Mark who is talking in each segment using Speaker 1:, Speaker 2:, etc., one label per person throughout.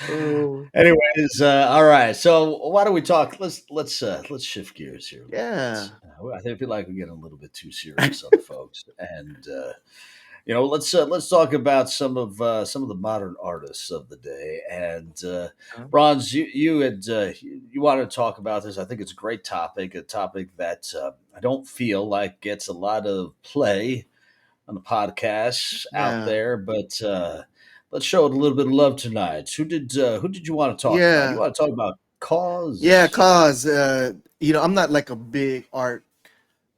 Speaker 1: Oh,
Speaker 2: Anyways, all right. So why don't we talk? Let's shift gears here a little bit.
Speaker 1: yeah.
Speaker 2: I feel like we're getting a little bit too serious on the folks, and let's talk about some of the modern artists of the day. And Bronze, you wanted to talk about this. I think it's a topic that I don't feel like gets a lot of play on the podcasts out
Speaker 1: Yeah.
Speaker 2: there, but let's show it a little bit of love tonight. Who did you want to talk about? You
Speaker 1: Yeah.
Speaker 2: want to talk about
Speaker 1: Yeah,
Speaker 2: Cause?
Speaker 1: cause I'm not like a big art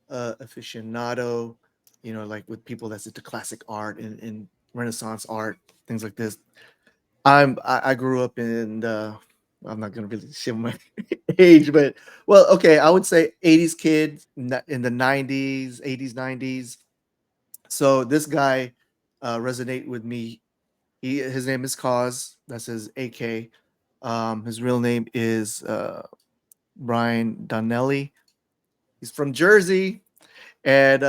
Speaker 1: aficionado, like with people that's into classic art and Renaissance art, things like this. I grew up in the I'm not gonna really show my age, but well, okay, I would say 80s kid in the 90s, 80s, 90s. So this guy resonate with me. His name is Cause. That's his AK. His real name is Brian Donnelly. He's from Jersey, and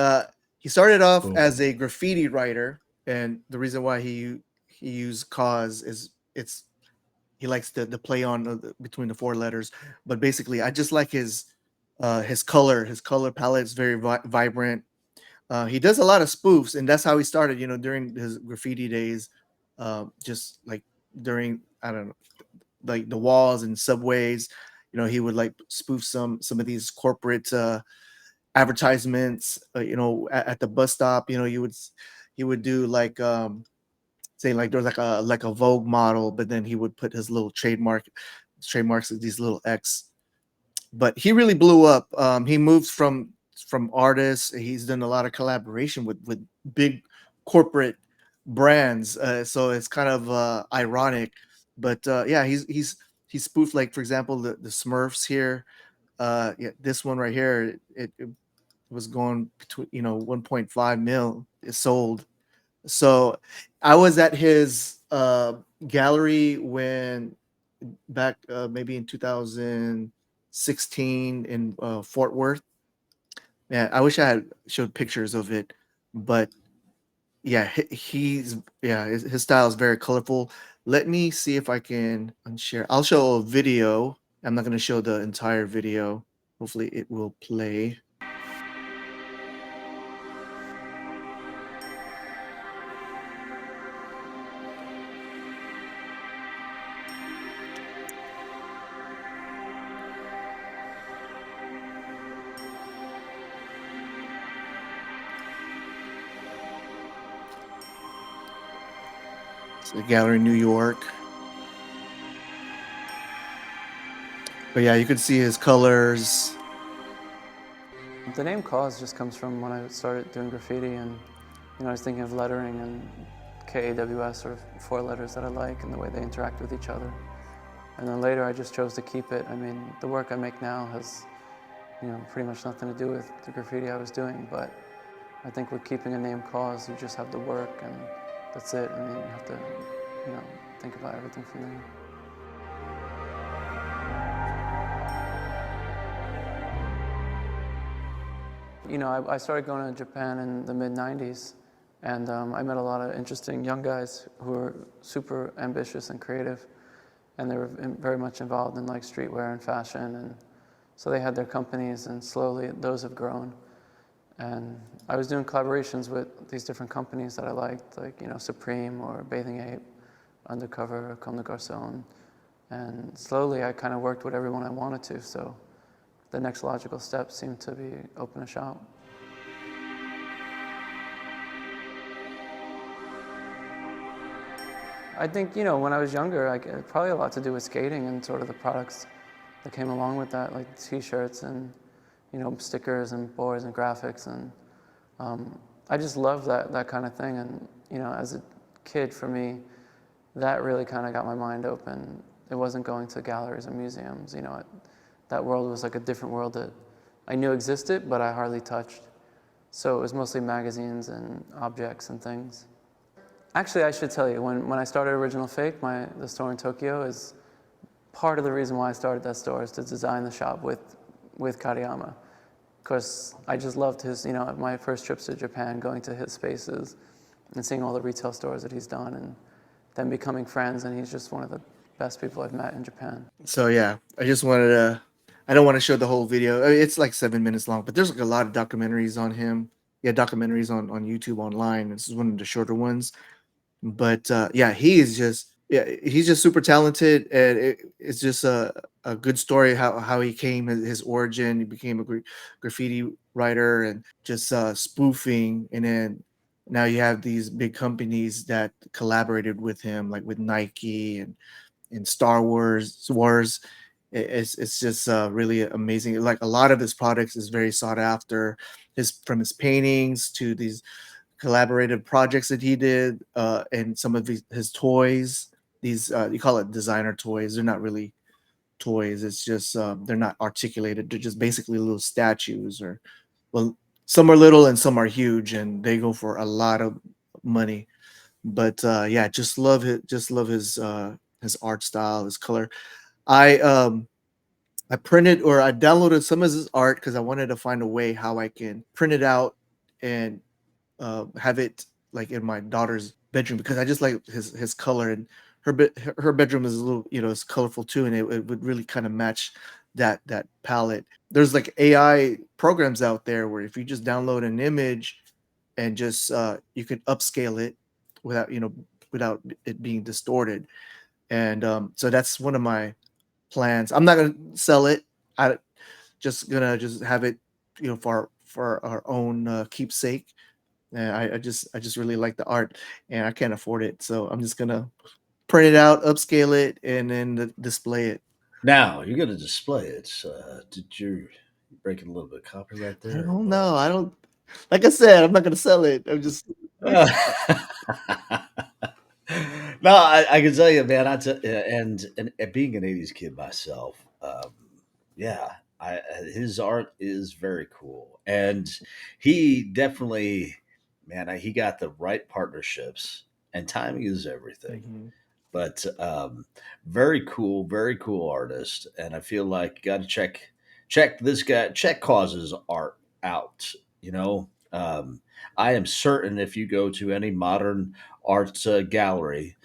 Speaker 1: he started off as
Speaker 2: Boom.
Speaker 1: a graffiti writer. And the reason why he used Cause is it's he likes the play on between the four letters. But basically, I just like his color. His color palette is very vibrant. He does a lot of spoofs, and that's how he started. During his graffiti days, just like during I don't know, like the walls and subways. He would like spoof some of these corporate advertisements. At the bus stop. He would do like say like there was like a Vogue model, but then he would put his little trademarks of these little X. But he really blew up. He moved from artists. He's done a lot of collaboration with big corporate brands. So it's kind of ironic, but yeah, he spoofed like for example the Smurfs here. Yeah, this one right here, it was going between 1.5 mil is sold. So I was at his gallery when back maybe in 2016 in Fort Worth. Yeah, I wish I had showed pictures of it, but yeah, his style is very colorful. Let me see if I can unshare. I'll show a video. I'm not going to show the entire video. Hopefully, it will play. It's a gallery in New York. But yeah, you can see his colors.
Speaker 3: The name Kaws just comes from when I started doing graffiti, and I was thinking of lettering and KAWS, sort of four letters that I like and the way they interact with each other. And then later I just chose to keep it. I mean, the work I make now has, pretty much nothing to do with the graffiti I was doing, but I think with keeping a name Kaws, you just have the work and that's it, and then you have to, think about everything from there. I started going to Japan in the mid-90s, and I met a lot of interesting young guys who were super ambitious and creative, and they were very much involved in like streetwear and fashion, and so they had their companies, and slowly those have grown. And I was doing collaborations with these different companies that I liked, like Supreme or Bathing Ape, Undercover, Comme des Garçons, and slowly I kind of worked with everyone I wanted to, so the next logical step seemed to be open a shop. I think, when I was younger, probably a lot to do with skating and sort of the products that came along with that, like t-shirts and, stickers and boards and graphics. And I just loved that kind of thing. And, as a kid, for me, that really kind of got my mind open. It wasn't going to galleries and museums, that world was like a different world that I knew existed, but I hardly touched. So it was mostly magazines and objects and things. Actually, I should tell you, when I started Original Fake, the store in Tokyo, is part of the reason why I started that store is to design the shop with Kariyama. Because I just loved his, my first trips to Japan, going to his spaces and seeing all the retail stores that he's done, and then becoming friends, and he's just one of the best people I've met in Japan.
Speaker 1: So yeah, I just wanted to. I don't want to show the whole video. I mean, it's like 7 minutes long, but there's like a lot of documentaries on him. Yeah, documentaries on YouTube online. This is one of the shorter ones. But yeah, he's just super talented, and it's just a good story how he came, his origin. He became a graffiti writer and just spoofing, and then now you have these big companies that collaborated with him, like with Nike and Star Wars. It's just really amazing. Like a lot of his products is very sought after. His paintings to these collaborative projects that he did, and some of his toys. These you call it designer toys. They're not really toys. It's just they're not articulated. They're just basically little statues, or well, some are little and some are huge, and they go for a lot of money. But yeah, just love his art style, his color. I I printed or I downloaded some of his art because I wanted to find a way how I can print it out and have it like in my daughter's bedroom, because I just like his color, and her bedroom is a little, it's colorful too, and it would really kind of match that palette. There's like AI programs out there where if you just download an image and just you can upscale it without without it being distorted, and so that's one of my plans. I'm not gonna sell it. I just gonna just have it, for our own keepsake. And I just really like the art, and I can't afford it, so I'm just gonna print it out, upscale it, and then display it.
Speaker 2: Now you're going to display it. Did you breaking a little bit of copyright
Speaker 1: I
Speaker 2: there or
Speaker 1: don't
Speaker 2: what?
Speaker 1: know. I don't. Like I said, I'm not gonna sell it. I'm just.
Speaker 2: Uh, no, I can tell you, man. And being an '80s kid myself, yeah, his art is very cool, and he definitely, man, he got the right partnerships, and timing is everything.
Speaker 1: Mhm.
Speaker 2: But very cool artist, and I feel like you got to check this guy, check Cause's art out. You know, I am certain if you go to any modern art gallery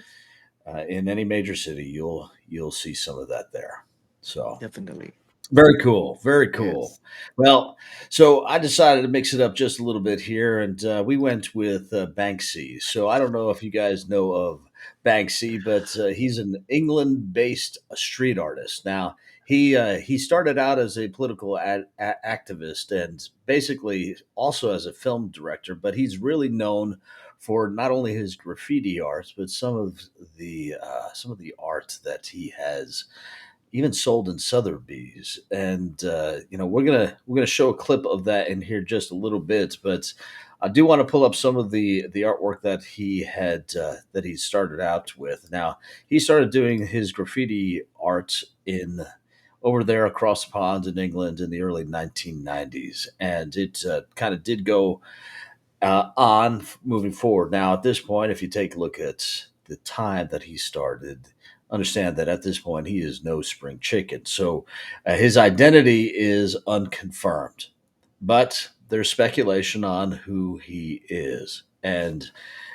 Speaker 2: in any major city, you'll see some of that there. So
Speaker 1: Definitely.
Speaker 2: very cool. Very cool.
Speaker 1: Yes.
Speaker 2: Well, so I decided to mix it up just a little bit here, and we went with Banksy. So I don't know if you guys know of Banksy, but he's an England-based street artist. Now he started out as a political activist and basically also as a film director, but he's really known for not only his graffiti art, but some of the art that he has even sold in Sotheby's. And we're gonna show a clip of that in here just a little bit, but I do want to pull up some of the artwork that he started out with. Now he started doing his graffiti art in over there across the pond in England in the early 1990s, and it kind of did go on moving forward. Now, at this point, if you take a look at the time that he started, understand that at this point he is no spring chicken. So his identity is unconfirmed, but there's speculation on who he is. And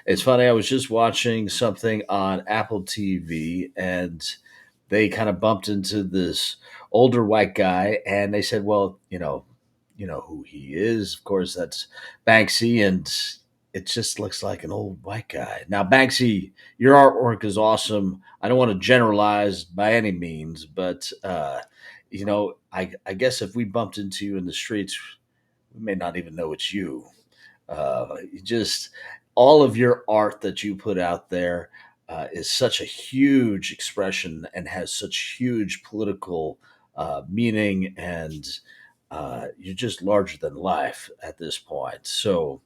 Speaker 2: it's funny, I was just watching something on Apple TV, and they kind of bumped into this older white guy, and they said, well, you know who he is. Of course, that's Banksy, and it just looks like an old white guy. Now, Banksy, your artwork is awesome. I don't want to generalize by any means, but I guess if we bumped into you in the streets, we may not even know it's you. Just all of your art that you put out there is such a huge expression and has such huge political meaning, and you're just larger than life at this point. So,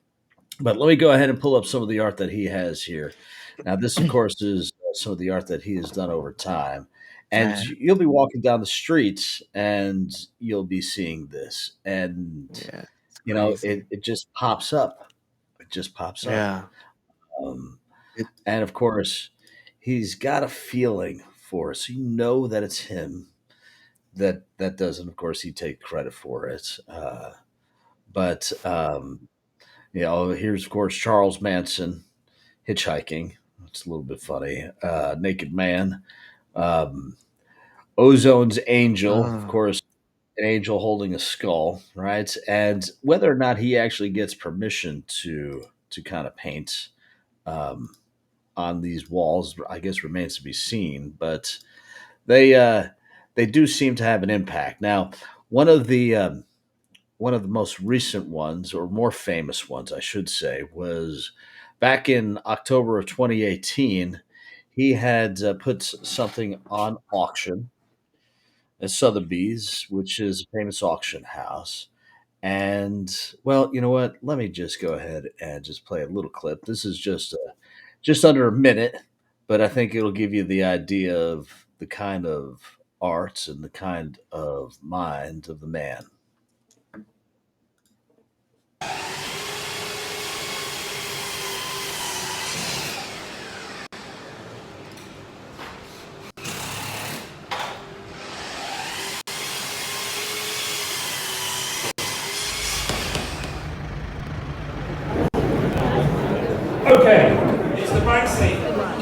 Speaker 2: but let me go ahead and pull up some of the art that he has here. Now, this, of course, is some of the art that he has done over time. And
Speaker 1: Yeah.
Speaker 2: you'll be walking down the streets and you'll be seeing this. And,
Speaker 1: Yeah. It's crazy.
Speaker 2: it just pops up. It just pops up.
Speaker 1: Yeah.
Speaker 2: Um,
Speaker 1: It.
Speaker 2: and of course, he's got a feeling for us. You know that it's him. That doesn't, of course, he take credit for it. But here's of course Charles Manson hitchhiking. It's a little bit funny. Naked man. Um, Ozone's angel, of
Speaker 1: Uh,
Speaker 2: course, an angel holding a skull, right? And whether or not he actually gets permission to kind of paint um, on these walls, I guess remains to be seen. But they uh, they do seem to have an impact. Now, one of the one of the most recent ones, or more famous ones, I should say, was back in October of 2018. He had put something on auction at Sotheby's, which is a famous auction house. And well, you know what? Let me just go ahead and just play a little clip. This is just under a minute, but I think it'll give you the idea of the kind of arts and the kind of mind of the man.
Speaker 4: Okay, it's the Banksy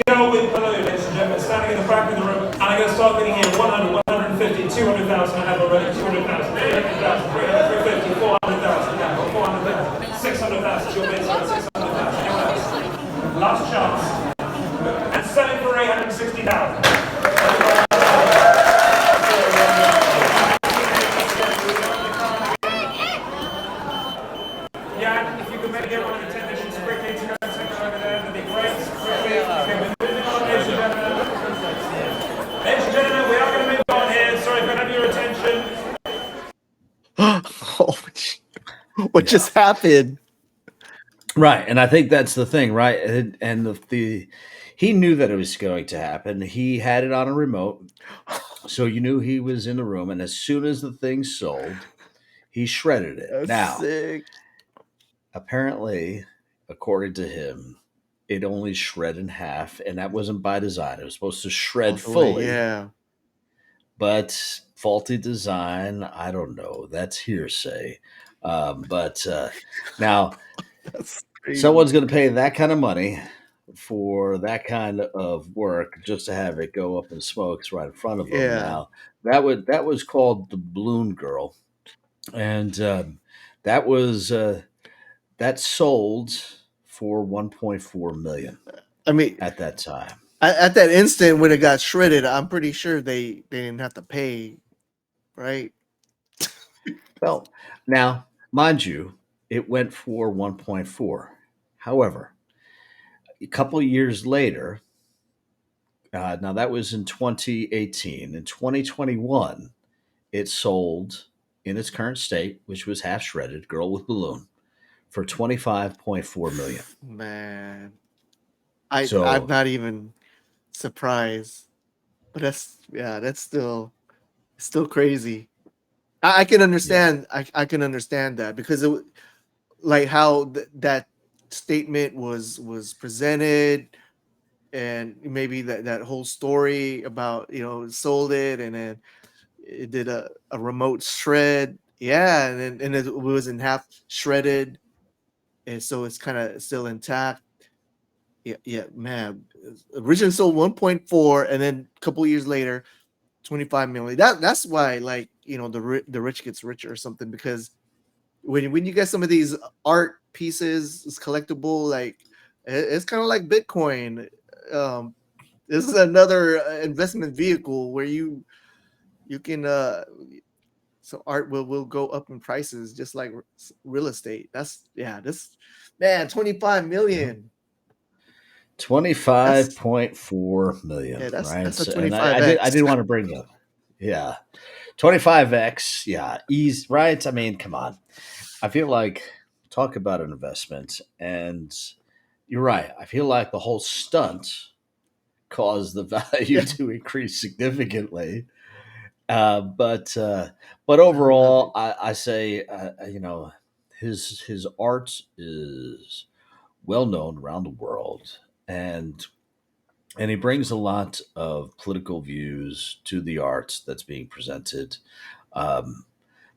Speaker 4: girl with balloon, ladies and gentlemen, standing in the back of the room. And I'm going to start getting here 100, 150, 200,000. I have already 200,000, 300,000, 350, 400,000. Yeah, 400,000, 600,000. Your bid, 600,000. Anyone else? Last chance. And selling for 860,000. Yeah, if you could maybe get one of the technicians quickly to go and take it over there, that'd be great. Quickly. Okay, we're moving on, ladies and gentlemen. Ladies and gentlemen, we are going to move on here. Sorry if I have your attention.
Speaker 1: oh, what
Speaker 2: Yeah.
Speaker 1: just happened?
Speaker 2: Right, and I think that's the thing, right? And the he knew that it was going to happen. He had it on a remote, so you knew he was in the room. And as soon as the thing sold, he shredded it.
Speaker 1: That's
Speaker 2: Now,
Speaker 1: sick.
Speaker 2: apparently, according to him, it only shred in half, and that wasn't by design. It was supposed to
Speaker 1: All
Speaker 2: shred
Speaker 1: the way,
Speaker 2: fully,
Speaker 1: yeah.
Speaker 2: but faulty design. I don't know. That's hearsay. But now
Speaker 1: That's crazy.
Speaker 2: someone's going to pay that kind of money for that kind of work just to have it go up in smokes right in front of them.
Speaker 1: Yeah.
Speaker 2: Now that was called the Balloon Girl, and that was that sold for 1.4 million
Speaker 1: I mean,
Speaker 2: at that time.
Speaker 1: at that instant when it got shredded, I'm pretty sure they didn't have to pay, right?
Speaker 2: Well, now mind you, it went for 1.4. However, a couple years later, now that was in 2018. In 2021, it sold in its current state, which was half shredded, girl with balloon, for 25.4 million.
Speaker 1: Man, I'm
Speaker 2: So
Speaker 1: not even surprised, but that's still crazy. I can
Speaker 2: yeah,
Speaker 1: understand. I can understand that because like how that statement was presented, and maybe that whole story about sold it, and then it did a remote shred. Yeah, and it wasn't half shredded, and so it's kind of still intact. Yeah, yeah, man. Originally sold 1.4, and then a couple years later, 25 million. That's why, like, the rich gets richer or something, because when you get some of these art pieces, it's collectible, like it's kind of like Bitcoin. Um, this is another investment vehicle where you can so art will go up in prices just like real estate. That's yeah, this man, 25
Speaker 2: yeah.
Speaker 1: million. That's
Speaker 2: 25.4 million,
Speaker 1: yeah, that's a
Speaker 2: right? And I
Speaker 1: 25x.
Speaker 2: did want to bring up, yeah, 25x, yeah, ease, right? I mean, come on. I feel like talk about an investment, and you're right. I feel like the whole stunt caused the value
Speaker 1: Yeah,
Speaker 2: to increase significantly. But
Speaker 1: I love
Speaker 2: overall,
Speaker 1: it.
Speaker 2: I say his art is well known around the world, and he brings a lot of political views to the art that's being presented. Um,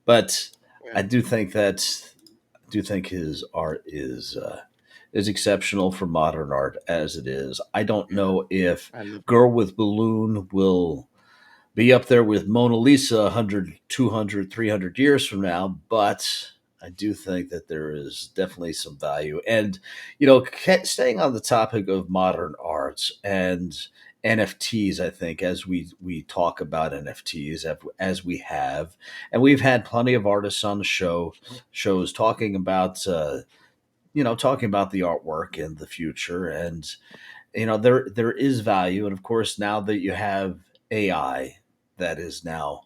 Speaker 2: but
Speaker 1: Yeah.
Speaker 2: I do think his art is is exceptional for modern art as it is. I don't
Speaker 1: Yeah,
Speaker 2: know if
Speaker 1: I love
Speaker 2: Girl with Balloon will be up there with Mona Lisa 100, 200, 300 years from now, but I do think that there is definitely some value. And, staying on the topic of modern arts and NFTs, I think, as we talk about NFTs, as we have, and we've had plenty of artists on the shows talking about, talking about the artwork and the future. And, there is value. And of course, now that you have AI that is now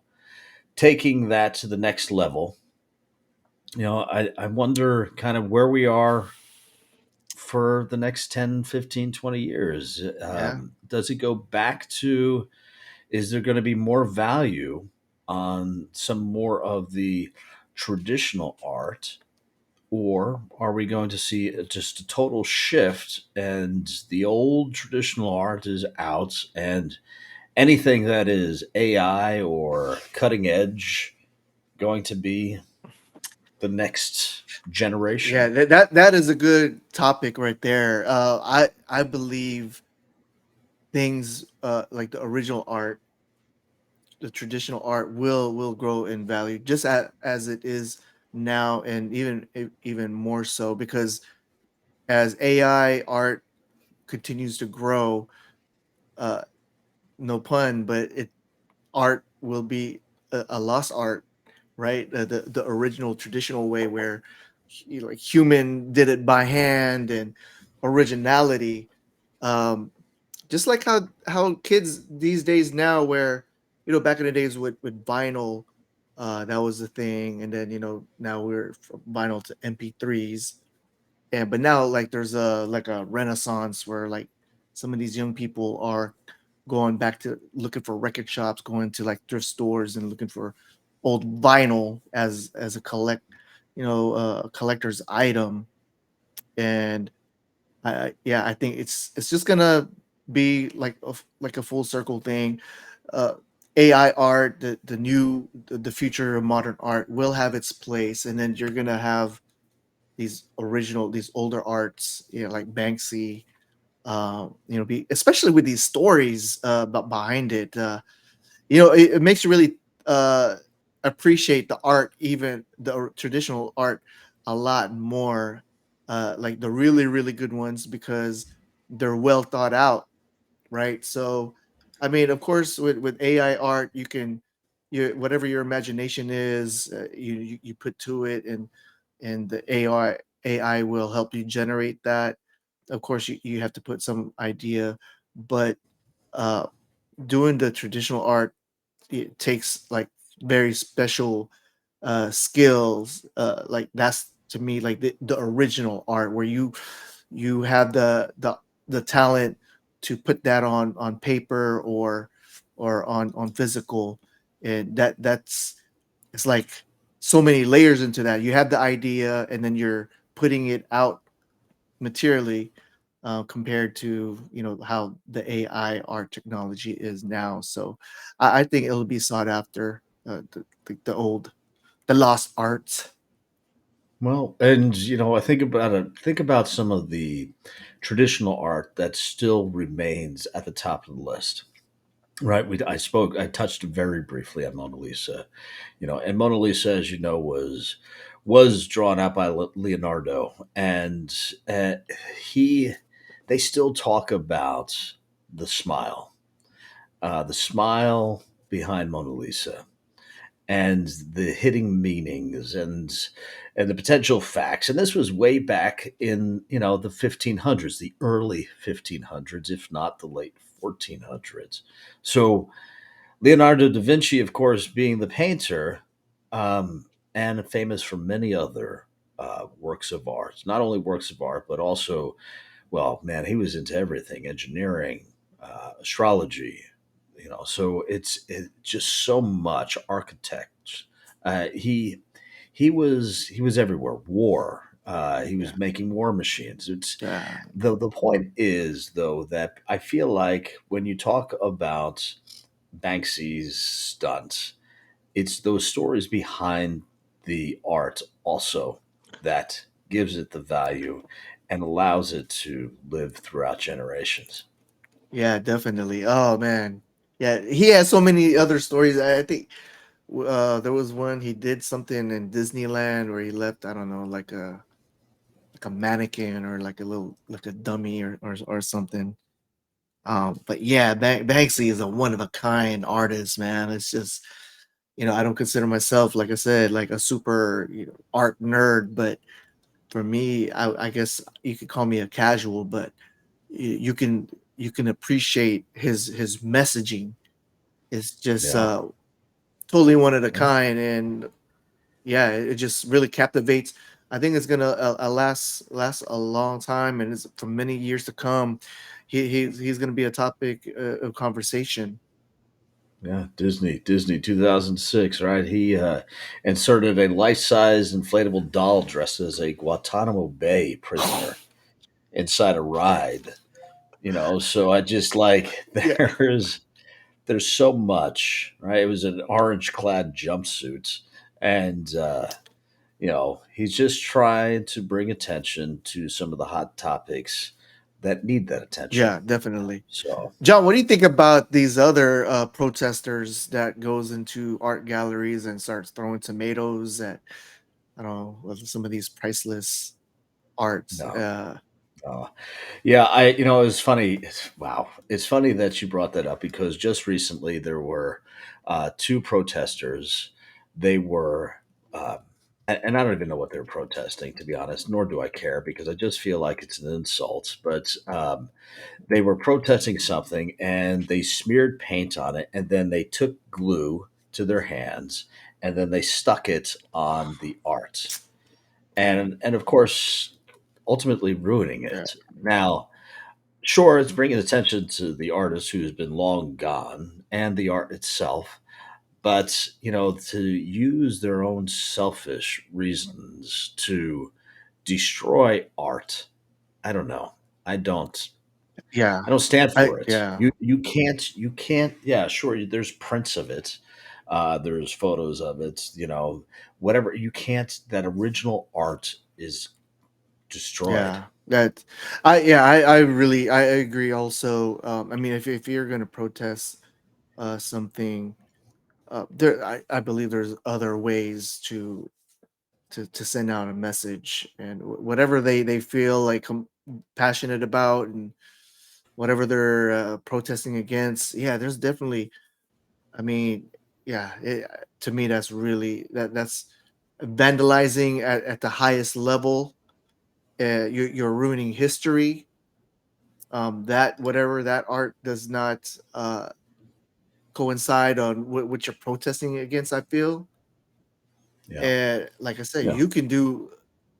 Speaker 2: taking that to the next level, I wonder kind of where we are for the next 10, 15, 20 years.
Speaker 1: yeah,
Speaker 2: Does it go back to, is there going to be more value on some more of the traditional art? Or are we going to see just a total shift and the old traditional art is out and anything that is AI or cutting edge going to be the next
Speaker 1: yeah.
Speaker 2: generation?
Speaker 1: That is a good topic right there. I believe things like the original art, the traditional art will grow in value just as it is now, and even more so because as AI art continues to grow, uh, no pun, but it art will be a lost art, right? The original traditional way where like human did it by hand and originality. Um, just like how kids these days now, where back in the days with vinyl, that was the thing, and then now we're from vinyl to MP3s, and but now like there's a renaissance where like some of these young people are going back to looking for record shops, going to like thrift stores and looking for old vinyl as a a collector's item. And yeah, I think it's just gonna be like like a full circle thing. uh AI art, the future of modern art will have its place, and then you're gonna have these older arts, like Banksy, be especially with these stories behind it. It makes you really uh, appreciate the art, even the traditional art, a lot more. Like the really really good ones because they're well thought out, right? So, I mean, of course, with AI art, you can whatever your imagination is, you put to it, and the AI will help you generate that. Of course, you have to put some idea, but uh, doing the traditional art, it takes like very special skills. Like that's to me like the original art where you have the talent to put that on paper or on physical, and that's it's like so many layers into that. You have the idea, and then you're putting it out materially, compared to how the AI art technology is now. So I think it'll be sought after, the lost arts.
Speaker 2: Well, and I think about some of the traditional art that still remains at the top of the list. Right. I touched very briefly on Mona Lisa, and Mona Lisa, as you know, was drawn out by Leonardo, and he, they still talk about the smile, the smile behind Mona Lisa, and the hidden meanings and the potential facts. And this was way back in the 1500s, the early 1500s, if not the late 1400s. So Leonardo da Vinci, of course, being the painter, and famous for many other works of art, not only works of art, but also, well, man, he was into everything: engineering, astrology. So it's just so much architect. He was everywhere. War. He
Speaker 1: Yeah.
Speaker 2: was making war machines. It's
Speaker 1: Yeah.
Speaker 2: the point is though that I feel like when you talk about Banksy's stunts, it's those stories behind the art also that gives it the value. and allows it to live throughout generations.
Speaker 1: Yeah, definitely. Oh man. Yeah, he has so many other stories. I think there was one he did something in Disneyland where he left, I don't know, like a mannequin or like a little like a dummy or something. But yeah, Banksy is a one of a kind artist, man. It's just, I don't consider myself, like I said, like a super, art nerd, but for me, I guess you could call me a casual, but you can appreciate his messaging. It's just
Speaker 2: Yeah.
Speaker 1: totally one of a
Speaker 2: Yeah.
Speaker 1: kind, and yeah, it just really captivates. I think it's gonna last a long time, and it's for many years to come. He's gonna be a topic of conversation.
Speaker 2: Yeah, Disney, 2006, right? He inserted a life-size inflatable doll dressed as a Guantanamo Bay prisoner inside a ride. So I just like
Speaker 1: Yeah,
Speaker 2: there's so much, right? It was an orange-clad jumpsuit, and he's just trying to bring attention to some of the hot topics that need that attention.
Speaker 1: yeah, definitely.
Speaker 2: So
Speaker 1: John, what do you think about these other protesters that goes into art galleries and starts throwing tomatoes at, I don't know, some of these priceless arts?
Speaker 2: no, no. Yeah, it was funny. Wow. It's funny that you brought that up because just recently there were two protesters. They were, um, and I don't even know what they were protesting, to be honest, nor do I care because I just feel like it's an insult. But they were protesting something and they smeared paint on it and then they took glue to their hands and then they stuck it on the art. And of course, ultimately ruining
Speaker 1: Yeah,
Speaker 2: it. Now, sure, it's bringing attention to the artist who's been long gone and the art itself, but to use their own selfish reasons to destroy art, I don't know. I don't.
Speaker 1: yeah,
Speaker 2: I don't stand for it.
Speaker 1: yeah,
Speaker 2: You can't. Yeah, sure. There's prints of it. There's photos of it. Whatever. You can't. That original art is destroyed.
Speaker 1: yeah. That I really I agree also. I mean, if you're gonna protest something, I believe there's other ways to send out a message, and whatever they feel like passionate about, and whatever they're protesting against. Yeah, there's definitely, I mean, yeah, to me that's really that's vandalizing at the highest level. You're ruining history. That whatever that art does not coincide on what you're protesting against, I feel.
Speaker 2: Yeah.
Speaker 1: And like I said,
Speaker 2: Yeah.
Speaker 1: you can do.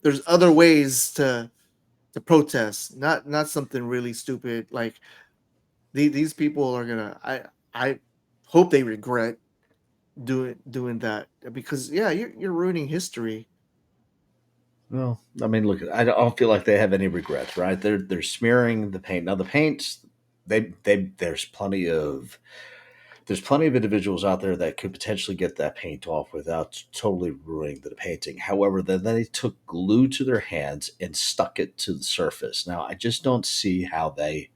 Speaker 1: There's other ways to protest, not something really stupid. Like these people are gonna. I hope they regret doing that, because yeah, you're ruining history.
Speaker 2: Well, I mean, look, I don't feel like they have any regrets, right? They're smearing the paint. Now the paint, they there's plenty of individuals out there that could potentially get that paint off without totally ruining the painting. However, then they took glue to their hands and stuck it to the surface. Now I just don't see how they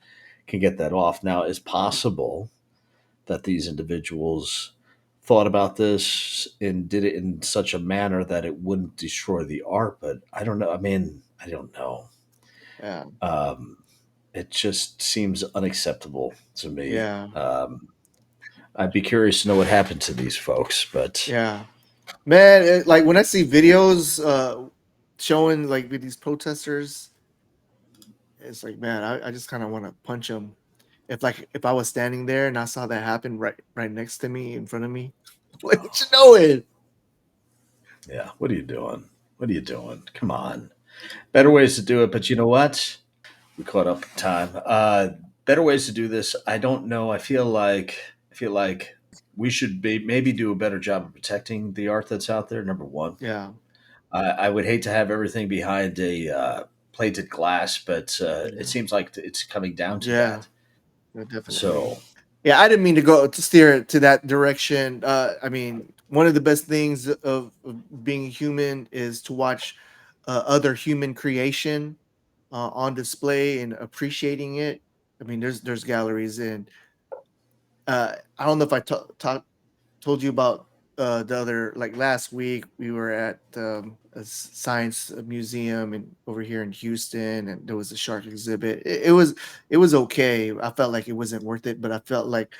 Speaker 2: can get that off. Now it's possible that these individuals thought about this and did it in such a manner that it wouldn't destroy the art. But I don't know. I mean, I don't know.
Speaker 1: Yeah,
Speaker 2: Um, it just seems unacceptable to me.
Speaker 1: yeah,
Speaker 2: I'd be curious to know what happened to these folks, but
Speaker 1: yeah. Man, like when I see videos showing like with these protesters, it's like, man, I just kind of want to punch them. If I was standing there and I saw that happen right next to me, in front of me, like, what you doing?
Speaker 2: yeah, what are you doing? What are you doing? Come on. Better ways to do it, but you know what? We caught up in time. Better ways to do this. I don't know. I feel like we should be maybe do a better job of protecting the art that's out there. Number one,
Speaker 1: Yeah,
Speaker 2: I would hate to have everything behind a plated glass, but it
Speaker 1: yeah,
Speaker 2: seems like it's coming down to
Speaker 1: yeah,
Speaker 2: that.
Speaker 1: yeah, definitely.
Speaker 2: So
Speaker 1: Yeah, I didn't mean to go to steer it to that direction. I mean, one of the best things of being human is to watch other human creation. on display and appreciating it. I mean, there's galleries, and I don't know if I told you about the other, like last week we were at a science museum and over here in Houston, and there was a shark exhibit. It was okay. I felt like it wasn't worth it, but I felt like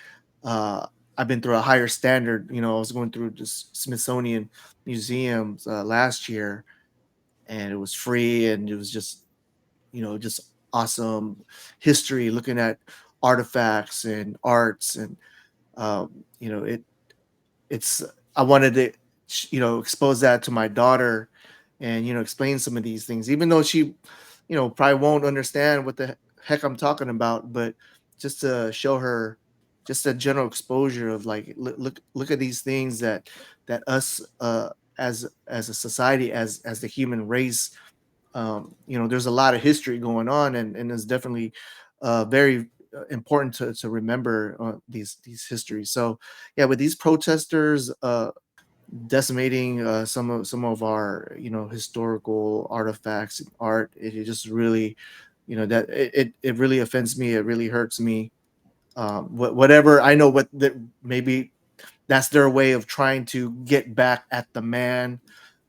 Speaker 1: uh, I've been through a higher standard. I was going through this Smithsonian museums last year, and it was free, and it was just awesome history, looking at artifacts and arts, and it's I wanted to expose that to my daughter, and explain some of these things, even though she probably won't understand what the heck I'm talking about, but just to show her just a general exposure of, like, look at these things that us, as a society, as the human race, there's a lot of history going on, and it's definitely very important to remember these histories. So yeah, with these protesters decimating some of our historical artifacts and art, it just really, that it really offends me. It really hurts me. Whatever, I know what that maybe that's their way of trying to get back at the man.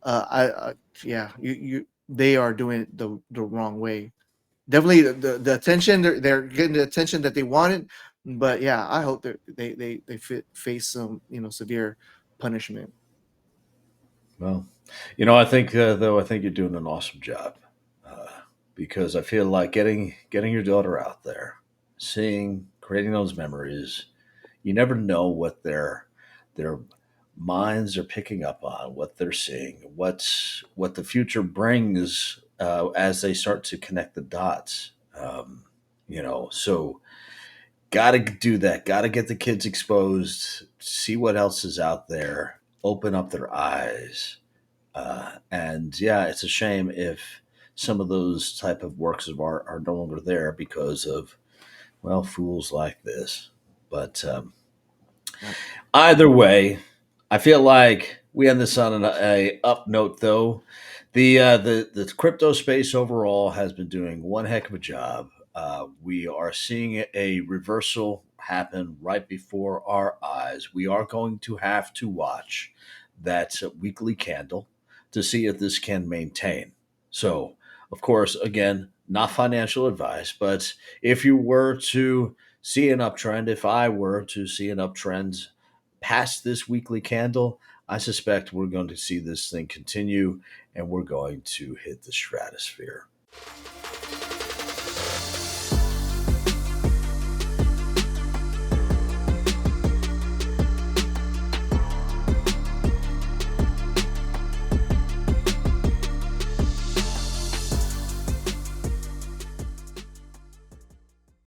Speaker 1: I Yeah, they are doing it the wrong way. Definitely the attention, they're getting the attention that they wanted, but yeah, I hope that they face some severe punishment.
Speaker 2: Well, I think though I think you're doing an awesome job, uh, because I feel like getting your daughter out there, seeing, creating those memories. You never know what their minds are picking up on, what they're seeing, what the future brings as they start to connect the dots. So got to do that. Got to get the kids exposed, see what else is out there, open up their eyes. And yeah, it's a shame if some of those type of works of art are no longer there because of, well, fools like this. But
Speaker 1: Yeah.
Speaker 2: either way, I feel like we end this on a up note, though. The crypto space overall has been doing one heck of a job. We are seeing a reversal happen right before our eyes. We are going to have to watch that weekly candle to see if this can maintain. So, of course, again, not financial advice, but if you were to see an uptrend, if I were to see an uptrend past this weekly candle, I suspect we're going to see this thing continue and we're going to hit the stratosphere.